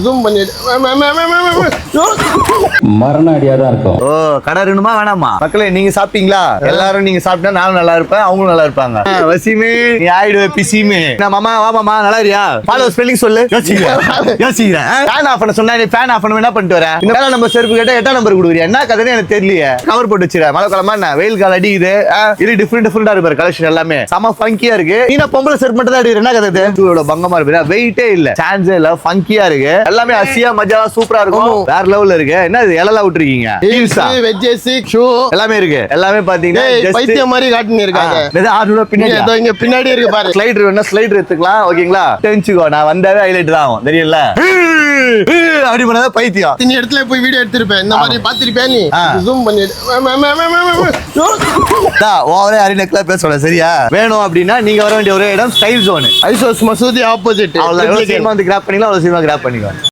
Zoom பண்ணிட்டு மரண அடியா தான் இருக்கும். ஓ கடை வேணுமா வேணாமா? மக்களே நீங்க சாப்பிட்டீங்களா? எல்லாரும் நீங்க சாப்பிட்டா நானும் நல்லா இருப்பேன், அவங்களும் நல்லா இருப்பாங்க. வசீமே நீ ஆயிடுவே பிசிமே. மாமா வா மாமா நல்லா இருக்கியா? ஃபாலோ ஸ்பெல்லிங் சொல்லு. யோசிக்கிறேன். ஃபேன் ஆஃப் பண்ண சொன்னா நீ ஃபேன் ஆஃப் பண்ண என்ன பண்ணிட்டு வர? இந்த 7 நம்பர் செருப்பு கேட்டா 8 நம்பர் கொடுக்குறியா? என்ன கதைன்னு எனக்கு தெரியலையே. கவர் போட்டு வச்சிர. மழை காலமா என்ன வெயில் காலம் அடிக்குது. இது டிஃபரெண்டா இருக்கு கலெக்ஷன் எல்லாமே செம ஃபங்கியா இருக்கு. நீ பொம்பளை செருப்பு மட்டும் தான் அடிக்கிற. என்ன கதை? இவ்வளவு பங்கமா இருக்கு, வெயிட்டே இல்ல, சான்ஸே இல்ல, ஃபங்கியா இருக்கு எல்லாமே. அசியா மஜா சூப்பரா இருக்கும், வேற லெவல்ல இருக்கு. என்ன இது எல்லாம் விட்டுருக்கீங்க? எல்லாமே இருக்கு. எல்லாமே பாத்தீங்கன்னா பைத்தியம் மாதிரி காட்டுன்னு இருக்காங்க. பின்னாடி இருக்கு பாரு. ஸ்லைடர் வேணா ஸ்லைடர் எடுத்துக்கலாம். ஓகேங்களா? தெரிஞ்சுக்கோ, நான் வந்தாவே ஹைலைட் தான் ஆகும். தெரியல அப்படி பண்ணாதான் பைத்தியம். இந்த இடத்துல போய் வீடியோ எடுத்திருப்பேன். இந்த மாதிரி பாத்திருப்பேன். நீ ஜூம் பண்ணிட்டு ஓவரே அரிநெக்லாம் பேச சொல்ல. சரியா? வேணும் அப்படின்னா நீங்க வர வேண்டிய ஒரே இடம் ஸ்டைல் ஜோன், ஐசோஸ் மசூதி ஆப்போசிட். அவ்வளவு சீக்கிரமா வந்து கிராப் பண்ணிக்கலாம், அவ்வளவு சீக்கிரமா கிராப் பண்ணிக்கலாம்.